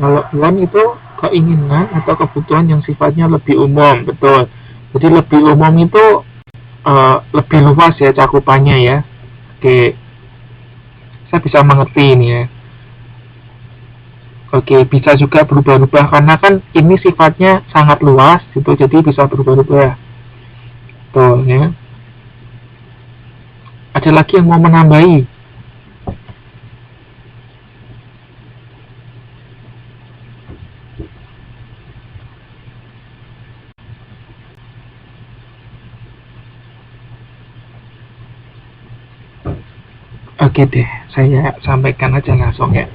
Kalau want itu keinginan atau kebutuhan yang sifatnya lebih umum, betul. Jadi lebih umum itu lebih luas ya cakupannya ya. Oke, saya bisa mengerti ini ya. Oke, bisa juga berubah-ubah karena kan ini sifatnya sangat luas gitu, jadi bisa berubah-ubah. Tuh ya. Ada lagi yang mau menambahi? Oke deh, saya sampaikan aja langsung ya.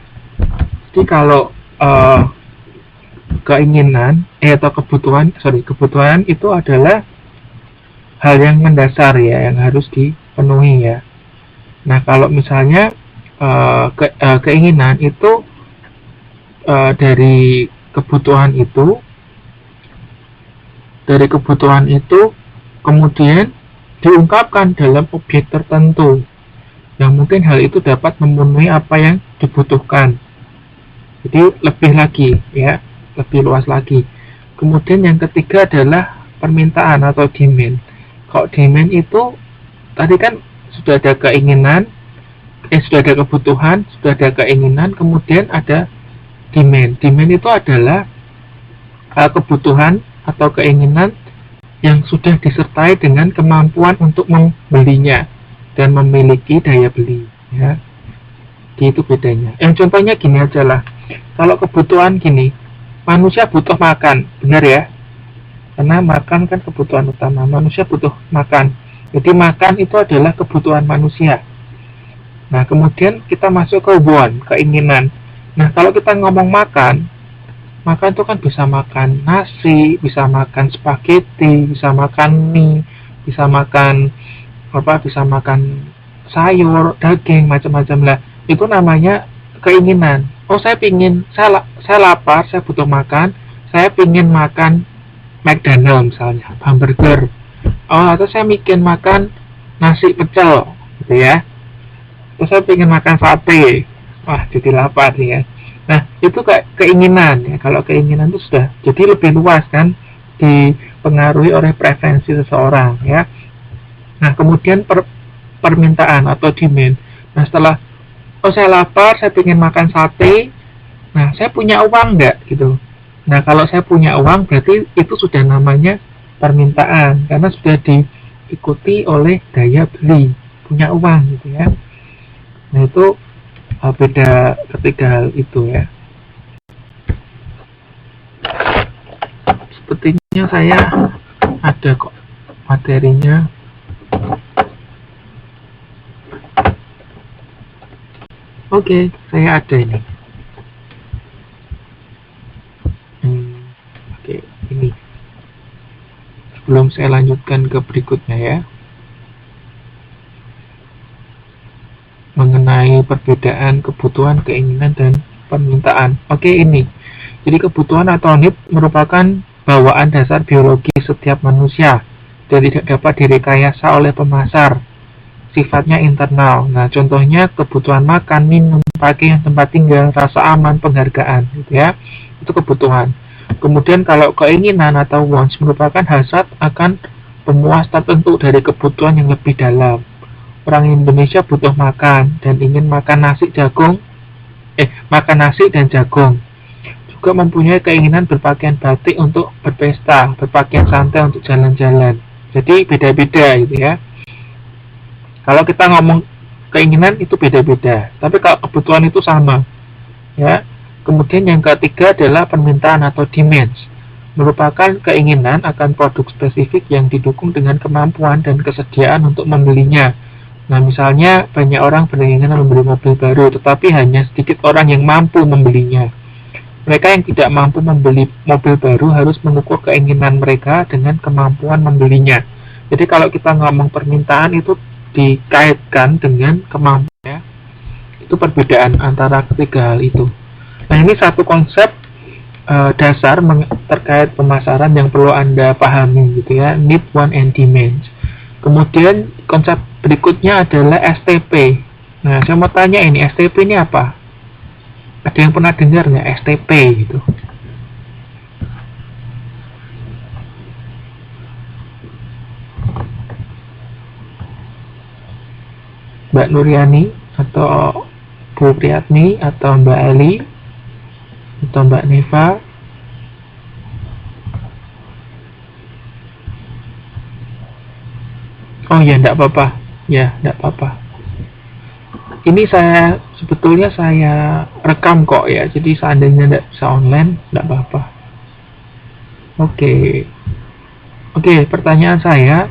Jadi kalau keinginan atau kebutuhan itu adalah hal yang mendasar ya, yang harus dipenuhi ya. Nah kalau misalnya keinginan itu dari kebutuhan itu kemudian diungkapkan dalam objek tertentu yang mungkin hal itu dapat memenuhi apa yang dibutuhkan. Jadi lebih lagi ya, lebih luas lagi. Kemudian yang ketiga adalah permintaan atau demand. Kalau demand itu tadi kan sudah ada keinginan, sudah ada kebutuhan, sudah ada keinginan, kemudian ada demand. Demand itu adalah kebutuhan atau keinginan yang sudah disertai dengan kemampuan untuk membelinya dan memiliki daya beli ya. Itu bedanya. Yang contohnya gini aja lah. Kalau kebutuhan gini, manusia butuh makan, benar ya? Karena makan kan kebutuhan utama. Manusia butuh makan. Jadi makan itu adalah kebutuhan manusia. Nah, kemudian kita masuk ke want, keinginan. Nah, kalau kita ngomong makan itu kan bisa makan nasi, bisa makan spaghetti, bisa makan mie, bisa makan bisa makan sayur, daging, macam-macam lah. Itu namanya keinginan. Oh, saya lapar, saya butuh makan, saya pingin makan McDonald misalnya, hamburger. Oh, atau saya bikin makan nasi pecel, gitu ya. Terus saya pingin makan sate. Wah, jadi lapar nih ya. Nah, itu keinginan ya. Kalau keinginan itu sudah jadi lebih luas kan, dipengaruhi oleh preferensi seseorang ya. Nah, kemudian permintaan atau demand. Nah, setelah saya lapar, saya ingin makan sate. Nah, saya punya uang nggak gitu. Nah, kalau saya punya uang berarti itu sudah namanya permintaan karena sudah diikuti oleh daya beli, punya uang gitu ya. Nah, itu beda ketiga hal itu ya. Sepertinya saya ada kok materinya. Oke, saya ada ini. Oke, ini. Sebelum saya lanjutkan ke berikutnya ya. Mengenai perbedaan kebutuhan, keinginan, dan permintaan. Oke, ini. Jadi kebutuhan atau need merupakan bawaan dasar biologi setiap manusia dan tidak dapat direkayasa oleh pemasar. Sifatnya internal. Nah, contohnya kebutuhan makan, minum, pakaian, tempat tinggal, rasa aman, penghargaan, gitu ya. Itu kebutuhan. Kemudian kalau keinginan atau wants merupakan hasrat akan pemuas tertentu dari kebutuhan yang lebih dalam. Orang Indonesia butuh makan dan ingin makan nasi dan jagung. Juga mempunyai keinginan berpakaian batik untuk berpesta, berpakaian santai untuk jalan-jalan. Jadi beda-beda gitu ya. Kalau kita ngomong keinginan itu beda-beda, tapi kalau kebutuhan itu sama. Ya. Kemudian yang ketiga adalah permintaan atau demands. Merupakan keinginan akan produk spesifik yang didukung dengan kemampuan dan kesediaan untuk membelinya. Nah, misalnya banyak orang berkeinginan membeli mobil baru, tetapi hanya sedikit orang yang mampu membelinya. Mereka yang tidak mampu membeli mobil baru harus mengukur keinginan mereka dengan kemampuan membelinya. Jadi kalau kita ngomong permintaan itu dikaitkan dengan kemampuan ya. Itu perbedaan antara ketiga hal itu. Nah, ini satu konsep dasar terkait pemasaran yang perlu Anda pahami gitu ya, need, want, and demand. Kemudian konsep berikutnya adalah STP. Nah, saya mau tanya ini, STP ini apa? Ada yang pernah dengar nggak STP gitu? Mbak Nuriani atau Bu Priyatni atau Mbak Ali atau Mbak Neva? Oh ya, enggak apa-apa. Ya, enggak apa-apa. Ini sebetulnya saya rekam kok ya. Jadi seandainya enggak bisa online, enggak apa-apa. Oke. Oke, pertanyaan saya,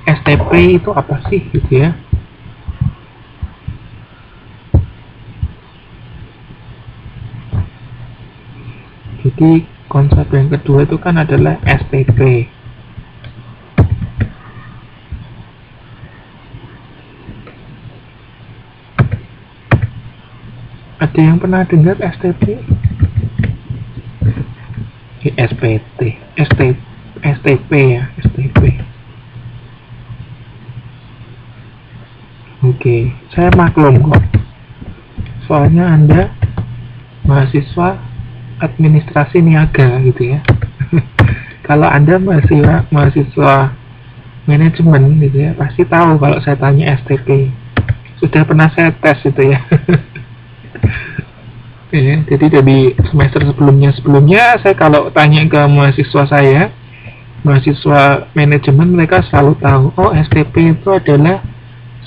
STP itu apa sih gitu ya? Jadi konsep yang kedua itu kan adalah STP. Ada yang pernah dengar STP? SPT, STP ya, STP. Oke, saya maklum kok. Soalnya Anda mahasiswa administrasi niaga gitu ya. Kalau Anda mahasiswa manajemen gitu ya, pasti tahu kalau saya tanya STP. Sudah pernah saya tes itu ya. Ya, jadi dari semester sebelumnya saya kalau tanya ke mahasiswa manajemen, mereka selalu tahu, oh STP itu adalah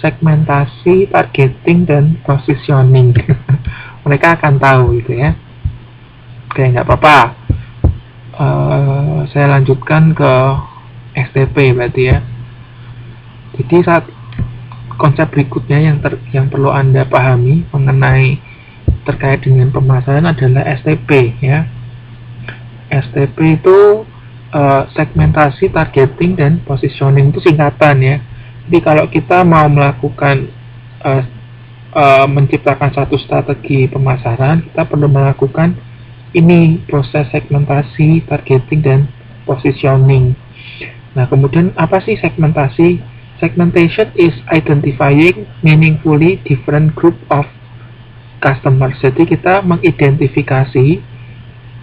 segmentasi, targeting, dan positioning. Mereka akan tahu gitu ya. Oke, nggak apa-apa. Saya lanjutkan ke STP berarti ya. Jadi saat konsep berikutnya yang perlu Anda pahami mengenai terkait dengan pemasaran adalah STP ya. STP itu segmentasi, targeting, dan positioning itu singkatan ya. Jadi kalau kita mau melakukan menciptakan satu strategi pemasaran, kita perlu melakukan ini proses segmentasi, targeting, dan positioning. Nah, kemudian apa sih segmentasi? Segmentation is identifying meaningfully different group of customers. Jadi kita mengidentifikasi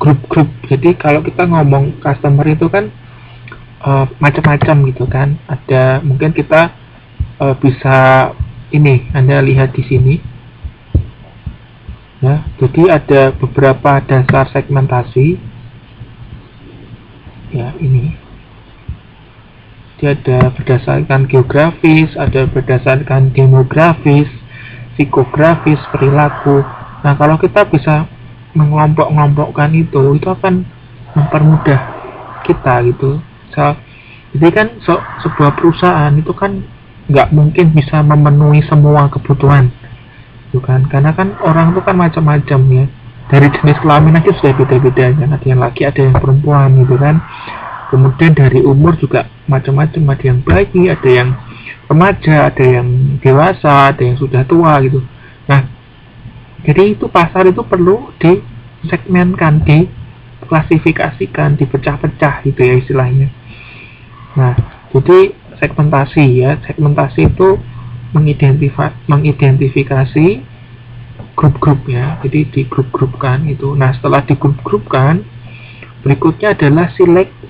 grup-grup. Jadi kalau kita ngomong customer itu kan macam-macam gitu kan. Ada mungkin kita bisa ini Anda lihat di sini. Ya, jadi ada beberapa dasar segmentasi. Ya, ini. Jadi ada berdasarkan geografis, ada berdasarkan demografis, psikografis, perilaku. Nah, kalau kita bisa mengelompok-kelompokkan itu akan mempermudah kita gitu. Jadi kan sebuah perusahaan itu kan nggak mungkin bisa memenuhi semua kebutuhan, gitu kan? Karena kan orang itu kan macam-macam ya. Dari jenis kelamin aja sudah beda-beda, kan? Ada yang laki, ada yang perempuan, gitu kan? Kemudian dari umur juga macam-macam, ada yang bayi, ada yang remaja, ada yang dewasa, ada yang sudah tua gitu. Nah, jadi itu pasar itu perlu disegmenkan, diklasifikasikan, dipecah-pecah gitu ya istilahnya. Nah, jadi segmentasi ya, segmentasi itu mengidentifikasi grup-grup ya, jadi digrup-grupkan itu. Nah, setelah digrup-grupkan, berikutnya adalah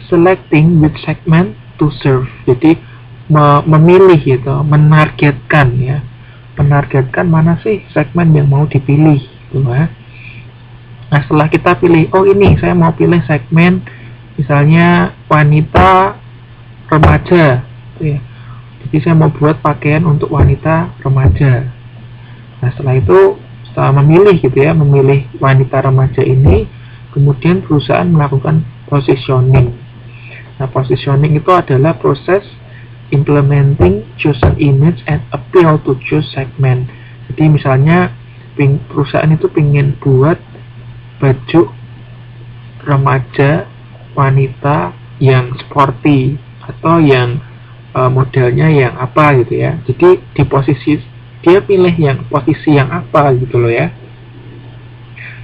selecting which segment to serve. Jadi memilih gitu, menargetkan ya, menargetkan mana sih segmen yang mau dipilih gitu ya. Nah, setelah kita pilih, oh ini saya mau pilih segmen misalnya wanita remaja gitu ya. Jadi saya mau buat pakaian untuk wanita remaja. Nah, setelah memilih gitu ya, memilih wanita remaja ini, kemudian perusahaan melakukan positioning. Nah, positioning itu adalah proses implementing chosen image and appeal to choose segment. Jadi misalnya perusahaan itu ingin buat baju remaja wanita yang sporty atau yang modelnya yang apa gitu ya. Jadi di posisi dia pilih yang posisi yang apa gitu loh ya.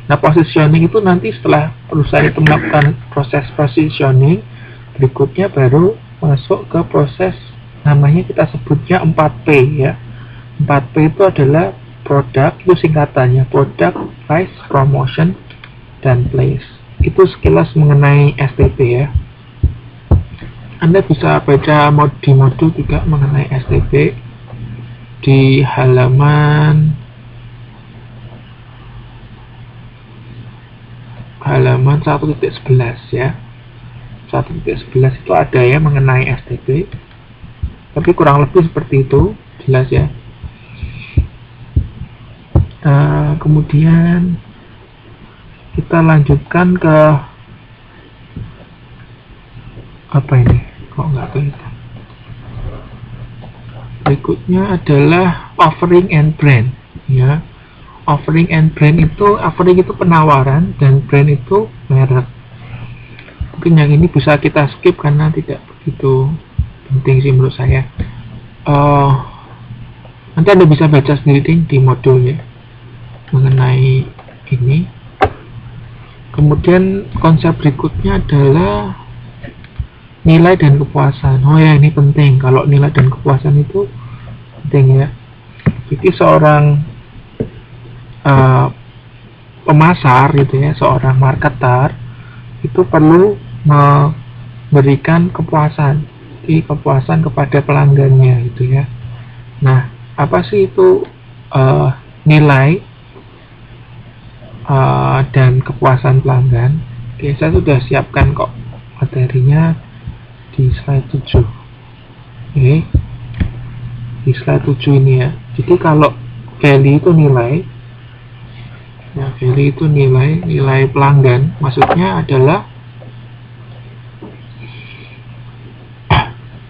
Nah, positioning itu nanti setelah perusahaan itu melakukan proses positioning, berikutnya baru masuk ke proses namanya kita sebutnya 4P ya. 4P itu adalah produk itu singkatannya product, price, promotion, dan place. Itu sekilas mengenai STP ya. Anda bisa baca di modul juga mengenai STP di halaman 1.11 ya. 1.11 itu ada ya mengenai STP, tapi kurang lebih seperti itu, jelas ya. Kemudian kita lanjutkan ke apa ini, kok nggak kelihatan. Berikutnya adalah offering and brand ya. Offering and brand itu, offering itu penawaran dan brand itu merek. Mungkin yang ini bisa kita skip karena tidak begitu penting sih menurut saya. Nanti Anda bisa baca sendiri di modulnya mengenai ini. Kemudian konsep berikutnya adalah nilai dan kepuasan. Oh ya, ini penting. Kalau nilai dan kepuasan itu penting ya. Jadi seorang pemasar gitu ya, seorang marketer itu perlu memberikan kepuasan, kepuasan kepada pelanggannya gitu ya. Nah, apa sih itu nilai dan kepuasan pelanggan? Oke, saya sudah siapkan kok materinya di slide 7. Oke, di slide 7 ini ya. Jadi kalau value itu nilai ya, value itu nilai pelanggan, maksudnya adalah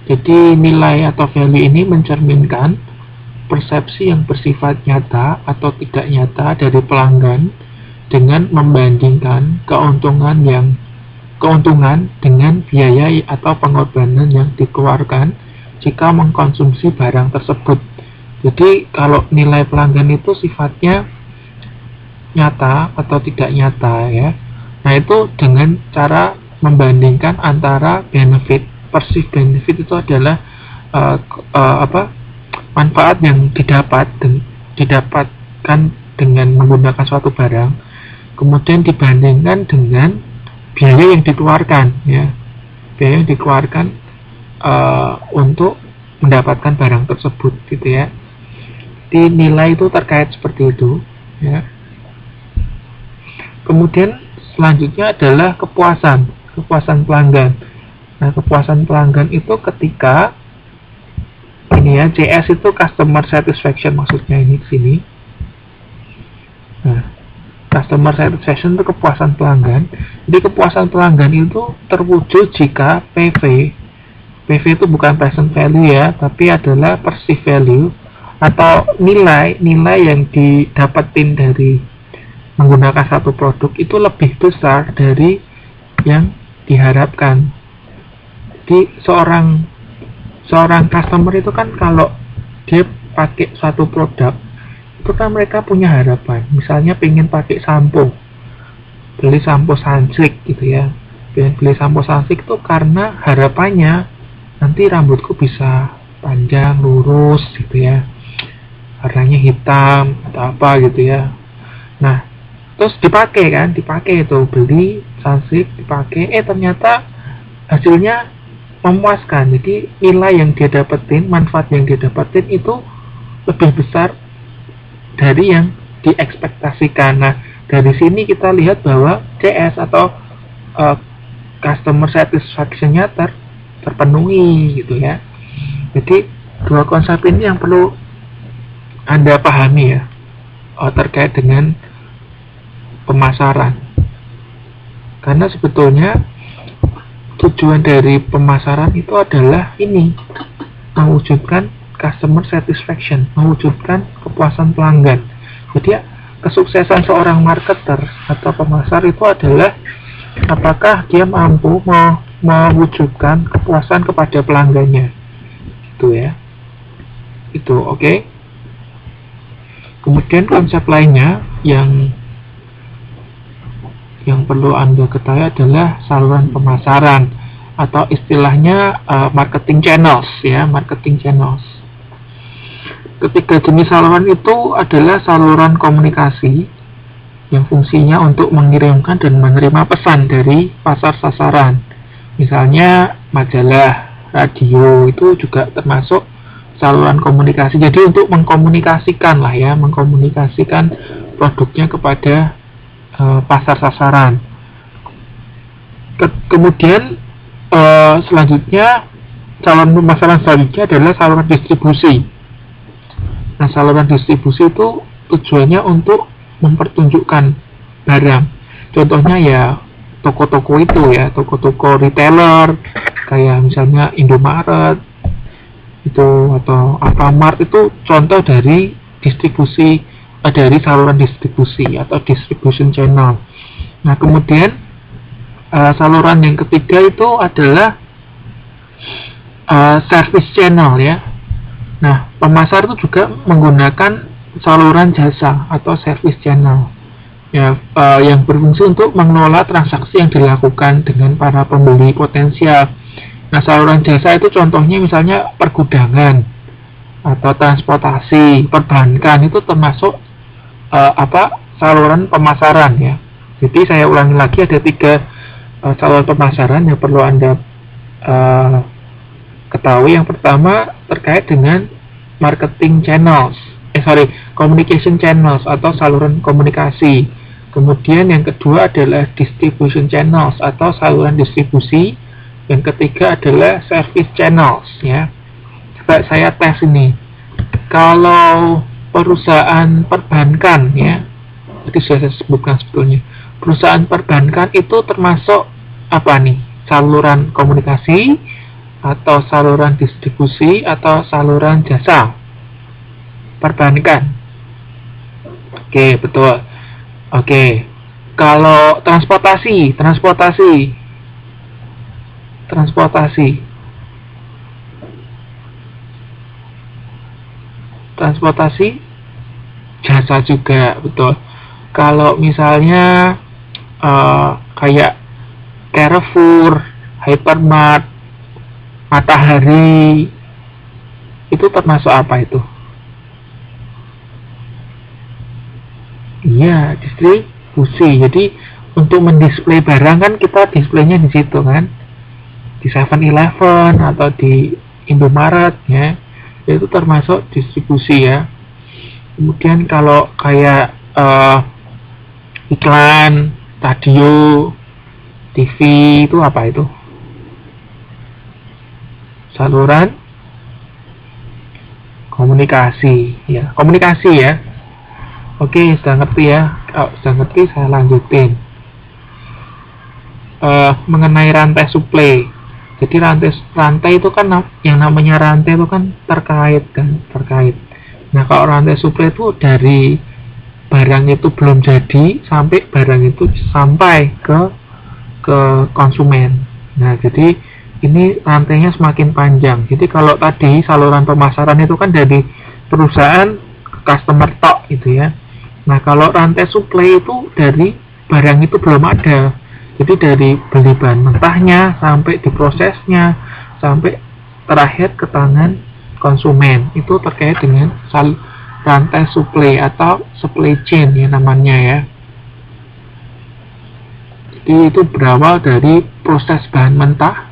jadi nilai atau value ini mencerminkan persepsi yang bersifat nyata atau tidak nyata dari pelanggan dengan membandingkan keuntungan dengan biaya atau pengorbanan yang dikeluarkan jika mengkonsumsi barang tersebut. Jadi kalau nilai pelanggan itu sifatnya nyata atau tidak nyata ya. Nah, itu dengan cara membandingkan antara benefit, perceived benefit itu adalah manfaat yang didapatkan dengan menggunakan suatu barang, kemudian dibandingkan dengan biaya yang dikeluarkan ya, biaya yang dikeluarkan untuk mendapatkan barang tersebut gitu ya. Di nilai itu terkait seperti itu ya. Kemudian selanjutnya adalah kepuasan pelanggan. Nah, kepuasan pelanggan itu ketika ini ya, CS itu customer satisfaction, maksudnya ini di sini. Nah, customer satisfaction itu kepuasan pelanggan. Jadi kepuasan pelanggan itu terwujud jika PV itu bukan present value ya, tapi adalah perceived value atau nilai yang didapetin dari menggunakan satu produk itu lebih besar dari yang diharapkan. Jadi seorang customer itu kan kalau dia pakai suatu produk itu kan mereka punya harapan, misalnya pengen pakai sampo, beli sampo Sunsilk gitu ya, beli sampo Sunsilk itu karena harapannya nanti rambutku bisa panjang lurus gitu ya, warnanya hitam atau apa gitu ya. Nah, terus dipakai itu, beli Sunsilk dipakai, ternyata hasilnya memuaskan. Jadi nilai yang dia dapetin, manfaat yang dia dapetin itu lebih besar dari yang diekspektasikan. Nah, dari sini kita lihat bahwa CS atau customer satisfaction-nya terpenuhi gitu ya. Jadi dua konsep ini yang perlu Anda pahami ya, terkait dengan pemasaran. Karena sebetulnya tujuan dari pemasaran itu adalah ini, mewujudkan customer satisfaction, mewujudkan kepuasan pelanggan. Jadi kesuksesan seorang marketer atau pemasar itu adalah apakah dia mampu mewujudkan kepuasan kepada pelanggannya. Itu ya. Itu oke. Kemudian konsep lainnya yang perlu Anda ketahui adalah saluran pemasaran atau istilahnya marketing channels ya, marketing channels. Ketiga jenis saluran itu adalah saluran komunikasi yang fungsinya untuk mengirimkan dan menerima pesan dari pasar sasaran. Misalnya majalah, radio itu juga termasuk saluran komunikasi. Jadi untuk mengkomunikasikan lah ya, mengkomunikasikan produknya kepada pasar sasaran. Kemudian selanjutnya saluran pemasaran selanjutnya adalah saluran distribusi. Nah, saluran distribusi itu tujuannya untuk mempertunjukkan barang. Contohnya ya toko-toko itu ya, toko-toko retailer kayak misalnya Indomaret itu atau Alfamart itu contoh dari distribusi dari saluran distribusi atau distribution channel. Nah, kemudian saluran yang ketiga itu adalah service channel ya. Nah, pemasar itu juga menggunakan saluran jasa atau service channel ya, yang berfungsi untuk mengelola transaksi yang dilakukan dengan para pembeli potensial. Nah, saluran jasa itu contohnya misalnya pergudangan atau transportasi, perbankan itu termasuk saluran pemasaran ya. Jadi saya ulangi lagi, ada 3 saluran pemasaran yang perlu Anda ketahui. Yang pertama terkait dengan marketing channels, communication channels atau saluran komunikasi. Kemudian yang kedua adalah distribution channels atau saluran distribusi. Yang ketiga adalah service channels ya. Coba saya tes ini. Kalau perusahaan perbankan ya, tadi sudah saya sebutkan sebetulnya. Perusahaan perbankan itu termasuk apa nih? Saluran komunikasi atau saluran distribusi atau saluran jasa perbankan. Oke, betul. Oke, kalau transportasi jasa juga, betul. Kalau misalnya kayak Carrefour, Hypermart, Matahari, itu termasuk apa itu? Iya, distribusi. Jadi untuk mendisplay barang kan kita displaynya di situ kan, di 7-Eleven atau di Indomaret ya, itu termasuk distribusi ya. Kemudian kalau kayak iklan, radio, TV itu apa itu? Saluran komunikasi ya, komunikasi ya. Oke, sudah ngerti ya. Sudah ngerti, saya lanjutin. Mengenai rantai suplai. Jadi rantai itu kan, yang namanya rantai itu kan terkait. Nah, kalau rantai suplai itu dari barang itu belum jadi sampai barang itu sampai ke konsumen. Nah, jadi ini rantainya semakin panjang. Jadi kalau tadi saluran pemasaran itu kan dari perusahaan ke customer tok gitu ya. Nah, kalau rantai suplai itu dari barang itu belum ada. Jadi dari beli bahan mentahnya sampai diprosesnya sampai terakhir ke tangan konsumen, itu terkait dengan rantai suplai atau supply chain ya namanya ya. Jadi itu berawal dari proses bahan mentah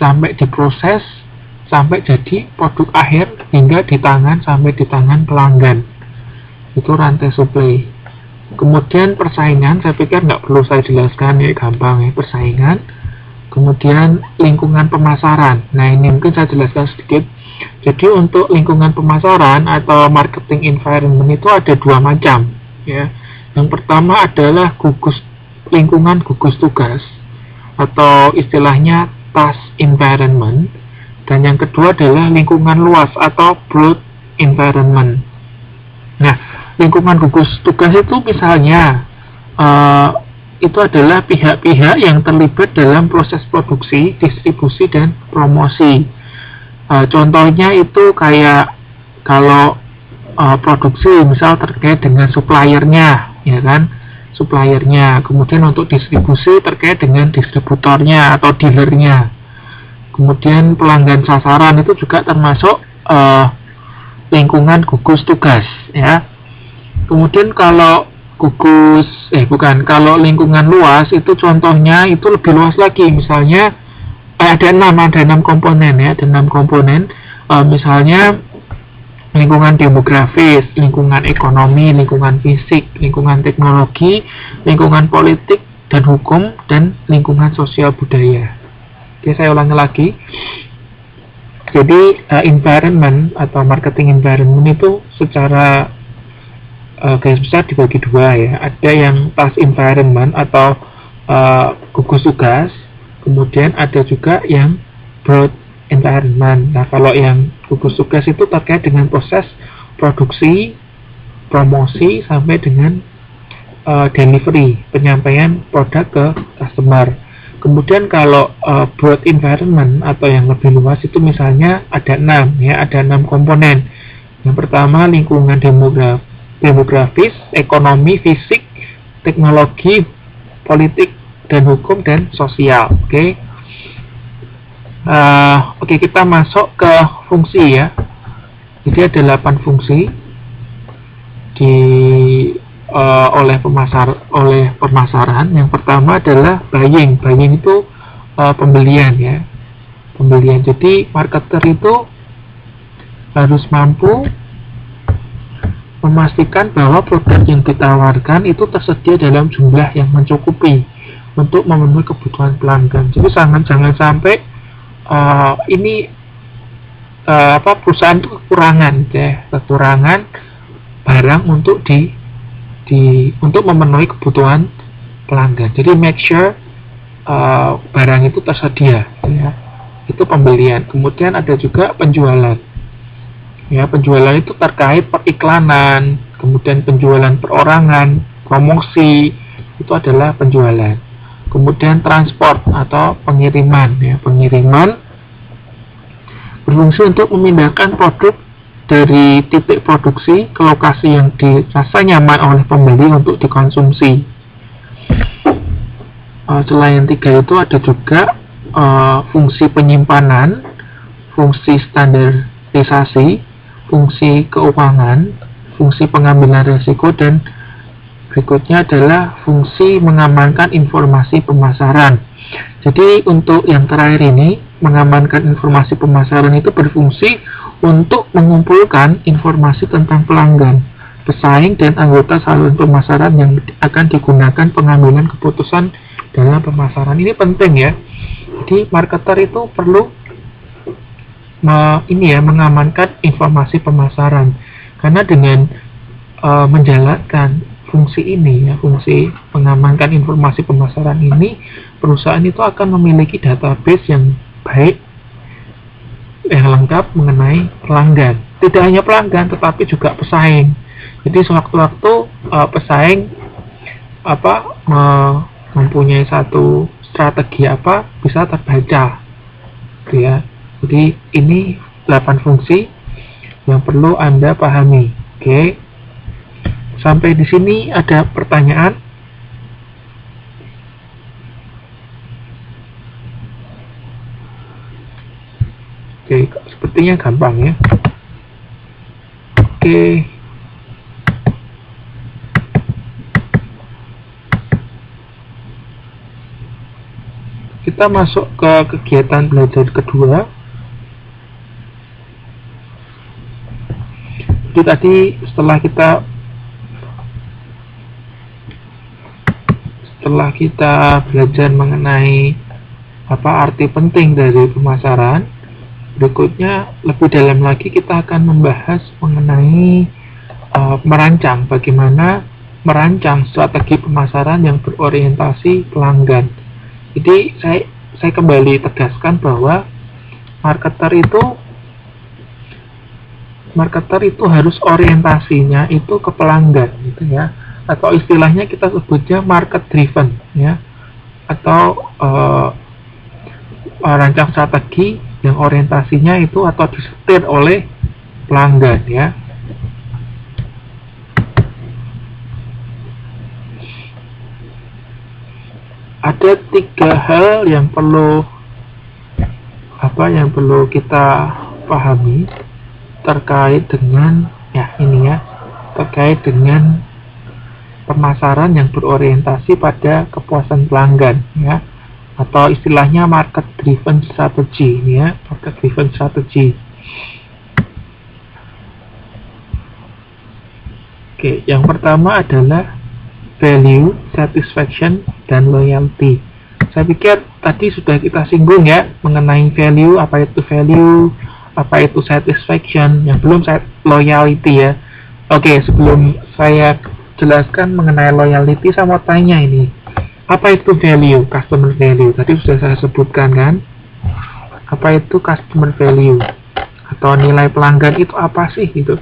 sampai diproses sampai jadi produk akhir hingga sampai di tangan pelanggan. Itu rantai suplai. Kemudian persaingan, saya pikir nggak perlu saya jelaskan ya, gampang ya, persaingan. Kemudian lingkungan pemasaran. Nah, ini mungkin saya jelaskan sedikit. Jadi untuk lingkungan pemasaran atau marketing environment itu ada 2 macam ya. Yang pertama adalah lingkungan gugus tugas atau istilahnya task environment, dan yang kedua adalah lingkungan luas atau broad environment. Nah, lingkungan gugus tugas itu misalnya itu adalah pihak-pihak yang terlibat dalam proses produksi, distribusi, dan promosi. Contohnya itu kayak kalau produksi misal terkait dengan suppliernya ya kan, suppliernya. Kemudian untuk distribusi terkait dengan distributornya atau dealernya. Kemudian pelanggan sasaran itu juga termasuk lingkungan gugus tugas ya. Kemudian kalau kalau lingkungan luas itu contohnya itu lebih luas lagi, misalnya ada enam komponen ya, ada 6 komponen. Misalnya lingkungan demografis, lingkungan ekonomi, lingkungan fisik, lingkungan teknologi, lingkungan politik dan hukum, dan lingkungan sosial budaya. Oke, saya ulangi lagi. Jadi environment atau marketing environment itu secara garis besar dibagi dua ya. Ada yang task environment atau gugus tugas, kemudian ada juga yang broad environment. Nah, kalau yang gugus tugas itu terkait dengan proses produksi, promosi sampai dengan delivery, penyampaian produk ke customer. Kemudian kalau broad environment atau yang lebih luas itu misalnya ada 6 ya, ada 6 komponen. Yang pertama lingkungan demografis, ekonomi, fisik, teknologi, politik dan hukum dan sosial. Oke, kita masuk ke fungsi ya. Jadi ada 8 fungsi oleh pemasaran. Yang pertama adalah buying. Buying itu pembelian ya. Pembelian. Jadi marketer itu harus mampu memastikan bahwa produk yang ditawarkan itu tersedia dalam jumlah yang mencukupi untuk memenuhi kebutuhan pelanggan. Jadi jangan sampai perusahaan itu kekurangan barang untuk untuk memenuhi kebutuhan pelanggan. Jadi make sure barang itu tersedia ya. Itu pembelian. Kemudian ada juga penjualan. Ya, penjualan itu terkait periklanan, kemudian penjualan perorangan, promosi, itu adalah penjualan. Kemudian transport atau pengiriman ya. Pengiriman berfungsi untuk memindahkan produk dari titik produksi ke lokasi yang dirasa nyaman oleh pembeli untuk dikonsumsi. Selain 3 itu ada juga fungsi penyimpanan, fungsi standarisasi, fungsi keuangan, fungsi pengambilan risiko, dan berikutnya adalah fungsi mengamankan informasi pemasaran. Jadi untuk yang terakhir ini, mengamankan informasi pemasaran itu berfungsi untuk mengumpulkan informasi tentang pelanggan, pesaing, dan anggota saluran pemasaran yang akan digunakan pengambilan keputusan dalam pemasaran. Ini penting ya. Jadi marketer itu perlu mengamankan informasi pemasaran, karena dengan menjalankan fungsi ini ya, fungsi mengamankan informasi pemasaran ini, perusahaan itu akan memiliki database yang baik, yang lengkap mengenai pelanggan. Tidak hanya pelanggan, tetapi juga pesaing. Jadi sewaktu-waktu pesaing mempunyai satu strategi bisa terbaca, gitu ya. Jadi ini 8 fungsi yang perlu Anda pahami. Oke. Sampai di sini ada pertanyaan? Oke, sepertinya gampang ya. Oke. Kita masuk ke kegiatan belajar kedua. Jadi tadi setelah kita belajar mengenai arti penting dari pemasaran, berikutnya lebih dalam lagi kita akan membahas mengenai bagaimana merancang strategi pemasaran yang berorientasi pelanggan. Jadi saya kembali tegaskan bahwa marketer itu harus orientasinya itu ke pelanggan, gitu ya, atau istilahnya kita sebutnya market driven ya, atau rancang strategi yang orientasinya itu atau disetir oleh pelanggan ya. Ada 3 hal yang perlu kita pahami terkait dengan terkait dengan pemasaran yang berorientasi pada kepuasan pelanggan ya, atau istilahnya market driven strategy ya, market driven strategy. Oke, yang pertama adalah value, satisfaction, dan loyalty. Saya pikir tadi sudah kita singgung ya mengenai value, apa itu value, apa itu satisfaction, yang belum loyalty ya. Oke, sebelum saya jelaskan mengenai loyalty, saya mau tanya ini, apa itu value, customer value? Tadi sudah saya sebutkan kan, apa itu customer value atau nilai pelanggan itu apa sih gitu.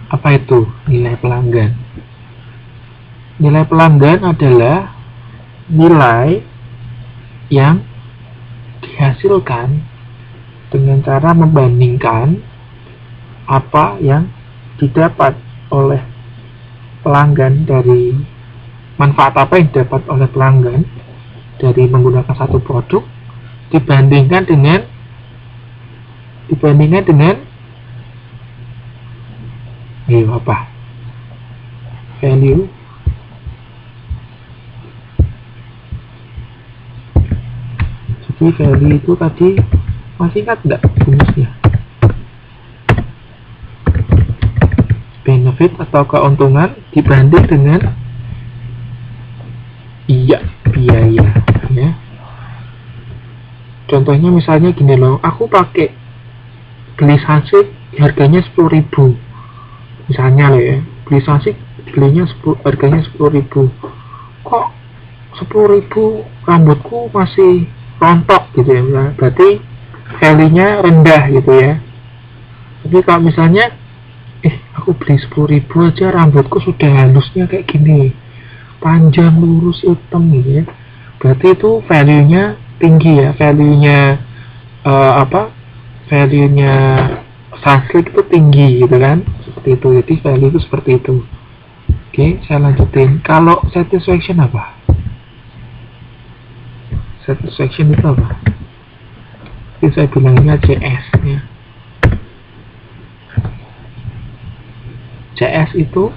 Apa itu nilai pelanggan? Nilai pelanggan adalah nilai yang dihasilkan dengan cara membandingkan apa yang didapat oleh pelanggan dari manfaat apa yang didapat oleh pelanggan dari menggunakan satu produk dibandingkan dengan apa? Value. Jadi value itu tadi masih ingat nggak rumusnya? Benefit atau keuntungan dibanding dengan biaya ya. Contohnya misalnya gini loh, aku pakai beli sunsilk harganya 10.000 misalnya loh ya, beli sunsilk harganya 10.000, kok 10.000 rambutku masih rontok gitu ya, berarti value-nya rendah gitu ya. Tapi kalau misalnya aku beli 10.000 aja rambutku sudah halusnya kayak gini, panjang lurus hitam gitu ya, berarti itu value-nya tinggi ya, value-nya value-nya sunsilk itu tinggi gitu kan, seperti itu. Jadi value itu seperti itu. Oke, saya lanjutin. Kalau satisfaction apa? Satisfaction itu apa? Jadi saya bilangnya CS ya. CS itu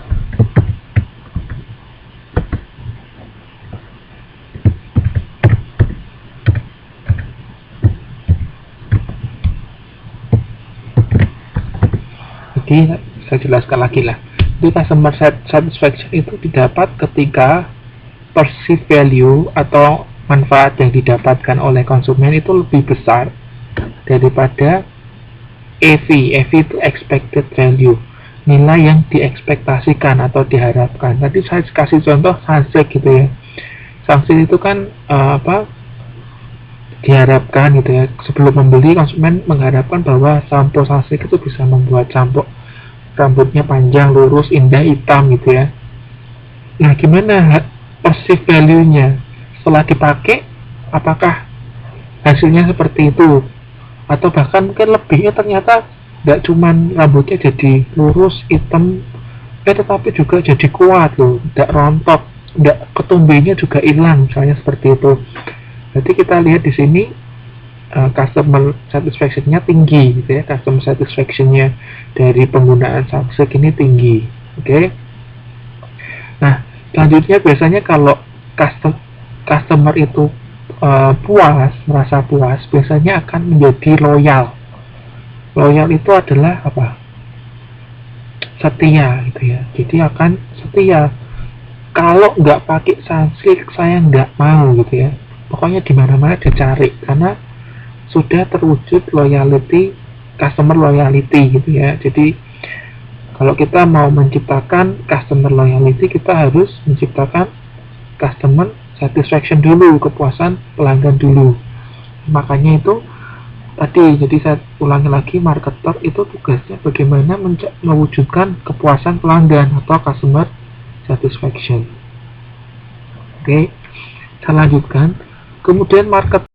saya jelaskan lagi lah. Jadi customer satisfaction itu didapat ketika perceived value atau manfaat yang didapatkan oleh konsumen itu lebih besar daripada EV. EV itu expected value, nilai yang diekspektasikan atau diharapkan. Tadi saya kasih contoh sunsilk gitu ya. Sunsilk itu kan diharapkan gitu ya. Sebelum membeli, konsumen mengharapkan bahwa sampo sunsilk itu bisa membuat sampo rambutnya panjang, lurus, indah, hitam gitu ya. Nah, gimana perceived value-nya setelah dipakai? Apakah hasilnya seperti itu? Atau bahkan mungkin lebihnya ternyata tidak cuman rambutnya jadi lurus, hitam, tetapi juga jadi kuat loh, tidak rontok, tidak ketumbuhnya juga hilang, misalnya seperti itu. Jadi kita lihat di sini customer satisfaction-nya tinggi gitu ya, customer satisfaction-nya dari penggunaan sunsilk ini tinggi. Oke. Nah, selanjutnya biasanya kalau customer itu merasa puas, biasanya akan menjadi loyal. Loyal itu adalah apa? Setia gitu ya. Jadi akan setia. Kalau nggak pakai sunsilk saya nggak mau gitu ya. Pokoknya di mana-mana dicari karena sudah terwujud loyalty, customer loyalty gitu ya. Jadi kalau kita mau menciptakan customer loyalty, kita harus menciptakan customer satisfaction dulu, kepuasan pelanggan dulu. Makanya itu tadi, jadi saya ulangi lagi, marketer itu tugasnya bagaimana mewujudkan kepuasan pelanggan atau customer satisfaction. Oke, saya lanjutkan. Kemudian market